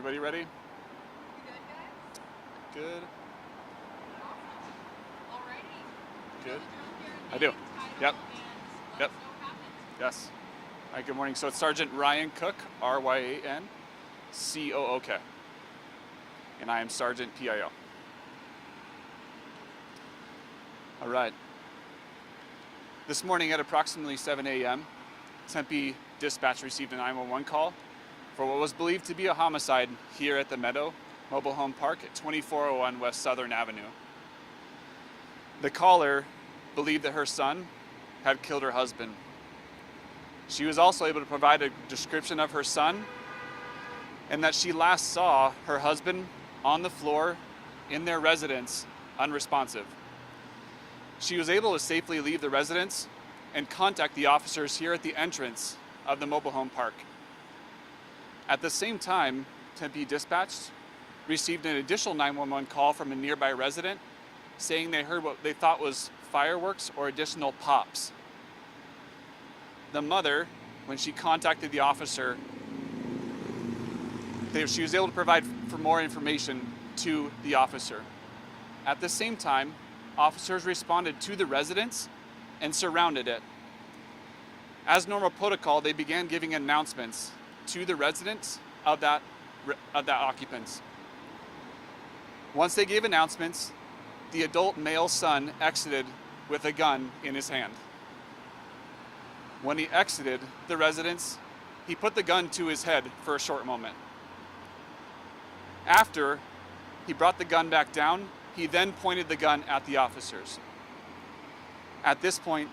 Everybody ready? You good, guys? Good. Awesome. Alrighty. You know Good. the drill here. I do. Name, title, Yep. and let Yep. us know what happened. Yes. All right, good morning. So it's Sergeant Ryan Cook, RyanCook, and I am Sergeant PIO. All right. This morning at approximately 7 a.m., Tempe dispatch received a 911 call for what was believed to be a homicide here at the Meadow Mobile Home Park at 2401 West Southern Avenue. The caller believed that her son had killed her husband. She was also able to provide a description of her son and that she last saw her husband on the floor in their residence, unresponsive. She was able to safely leave the residence and contact the officers here at the entrance of the mobile home park. At the same time, Tempe dispatch received an additional 911 call from a nearby resident saying they heard what they thought was fireworks or additional pops. The mother, when she contacted the officer, she was able to provide for more information to the officer. At the same time, officers responded to the residence and surrounded it. As normal protocol, they began giving announcements to the residents of that occupants. Once they gave announcements, the adult male son exited with a gun in his hand. When he exited the residence, he put the gun to his head for a short moment. After he brought the gun back down, he then pointed the gun at the officers. At this point,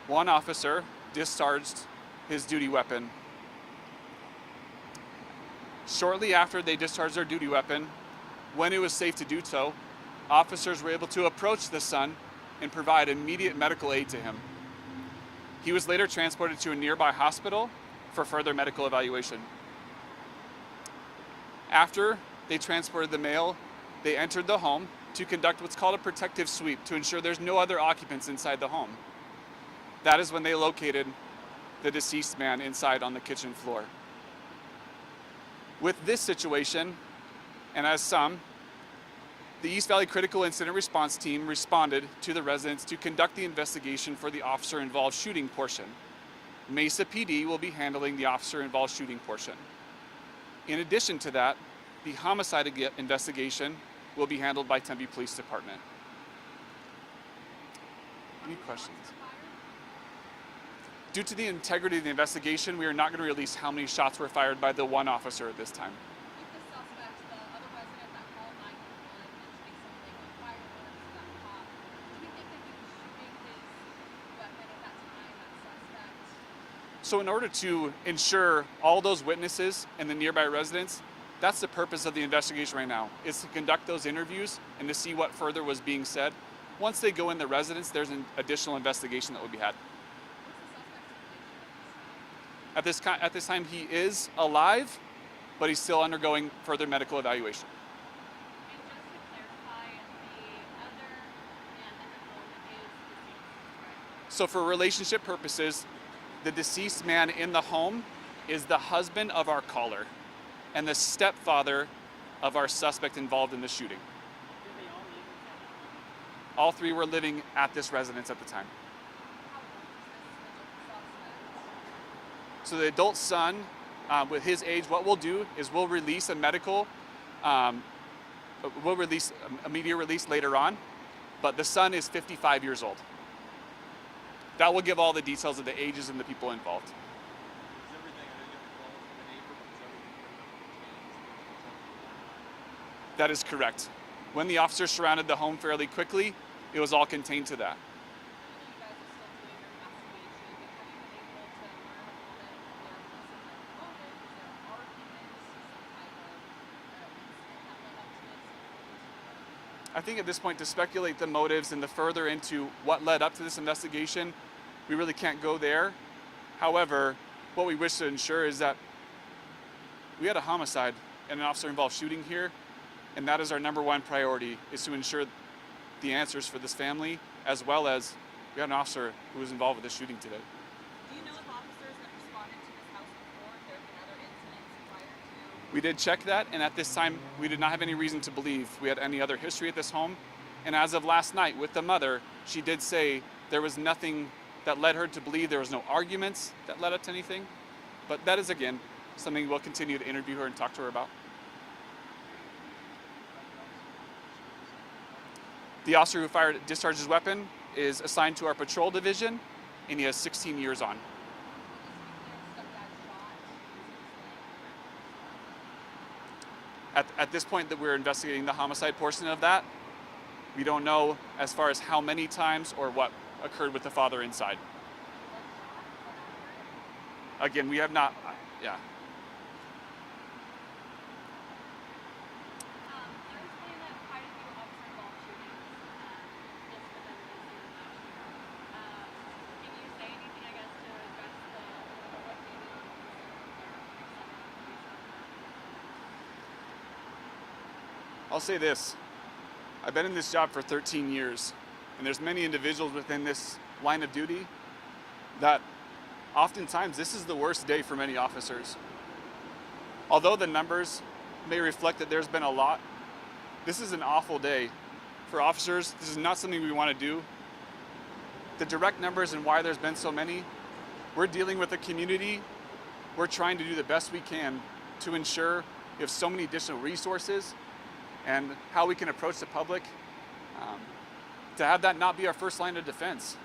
one officer discharged his duty weapon. Shortly after they discharged their duty weapon, when it was safe to do so, officers were able to approach the son and provide immediate medical aid to him. He was later transported to a nearby hospital for further medical evaluation. After they transported the male, they entered the home to conduct what's called a protective sweep to ensure there's no other occupants inside the home. That is when they located the deceased man inside on the kitchen floor. With this situation, and as some, the East Valley Critical Incident Response Team responded to the residents to conduct the investigation for the officer-involved shooting portion. Mesa PD will be handling the officer-involved shooting portion. In addition to that, the homicide investigation will be handled by Tempe Police Department. Any questions? Due to the integrity of the investigation, we are not going to release how many shots were fired by the one officer at this time. With the suspect, the other resident that called 911 mentioning something with fireworks that popped, do you think that he was shooting his weapon at that time, that suspect? So in order to ensure all those witnesses and the nearby residents, that's the purpose of the investigation right now, is to conduct those interviews and to see what further was being said. Once they go in the residence, there's an additional investigation that will be had. At this time, he is alive, but he's still undergoing further medical evaluation. And just to clarify, the other man in the home is deceased, right? So for relationship purposes, the deceased man in the home is the husband of our caller and the stepfather of our suspect involved in the shooting. Did they all live in that home? All three were living at this residence at the time. How old is this suspect? So the adult son, with his age, what we'll do is we'll release a medical, we'll release immediate release later on, but the son is 55 years old. That will give all the details of the ages and the people involved. That is correct. When the officers surrounded the home fairly quickly, it was all contained to that. I think at this point, to speculate the motives and to further into what led up to this investigation, we really can't go there. However, what we wish to ensure is that we had a homicide and an officer-involved shooting here, and that is our number one priority, is to ensure the answers for this family, as well as we had an officer who was involved with the shooting today. Do you know if officers have responded to this house before, if there have been other incidents prior to? We did check that, and at this time, we did not have any reason to believe we had any other history at this home. And as of last night with the mother, she did say there was nothing that led her to believe, there was no arguments that led up to anything. But that is, again, something we'll continue to interview her and talk to her about. The officer who discharged his weapon is assigned to our patrol division, and he has 16 years on. At this point that we're investigating the homicide portion of that, we don't know as far as how many times or what occurred with the father inside. Again, we have not, yeah. I'll say this, I've been in this job for 13 years, and there's many individuals within this line of duty that oftentimes this is the worst day for many officers. Although the numbers may reflect that there's been a lot, this is an awful day for officers. This is not something we want to do. The direct numbers and why there's been so many, we're dealing with a community. We're trying to do the best we can to ensure we have so many additional resources and how we can approach the public, to have that not be our first line of defense.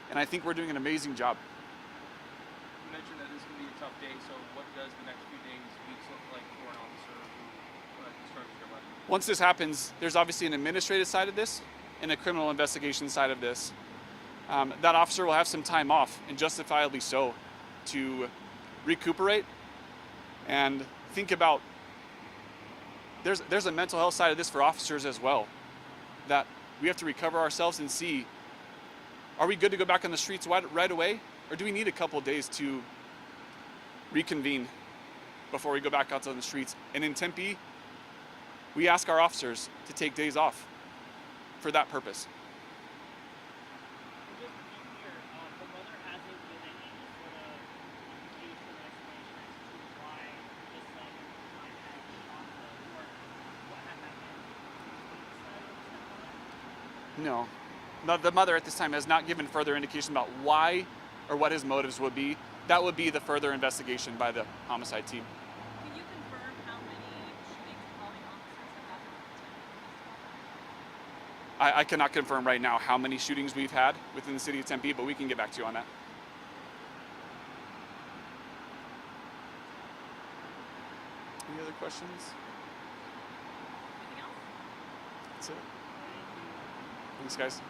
And I think we're doing an amazing job. You mentioned that this is going to be a tough day, so what does the next few days, weeks look like for an officer who discharges their weapon? Once this happens, there's obviously an administrative side of this and a criminal investigation side of this. That officer will have some time off, and justifiably so, to recuperate and think about there's a mental health side of this for officers as well, that we have to recover ourselves and see, are we good to go back on the streets right away, or do we need a couple days to reconvene before we go back out on the streets? And in Tempe, we ask our officers to take days off for that purpose. No. The mother at this time has not given further indication about why or what his motives would be. That would be the further investigation by the homicide team. Can you confirm how many shootings involving officers have happened? I cannot confirm right now how many shootings we've had within the city of Tempe, but we can get back to you on that. Any other questions? Anything else? That's it. Thanks, guys.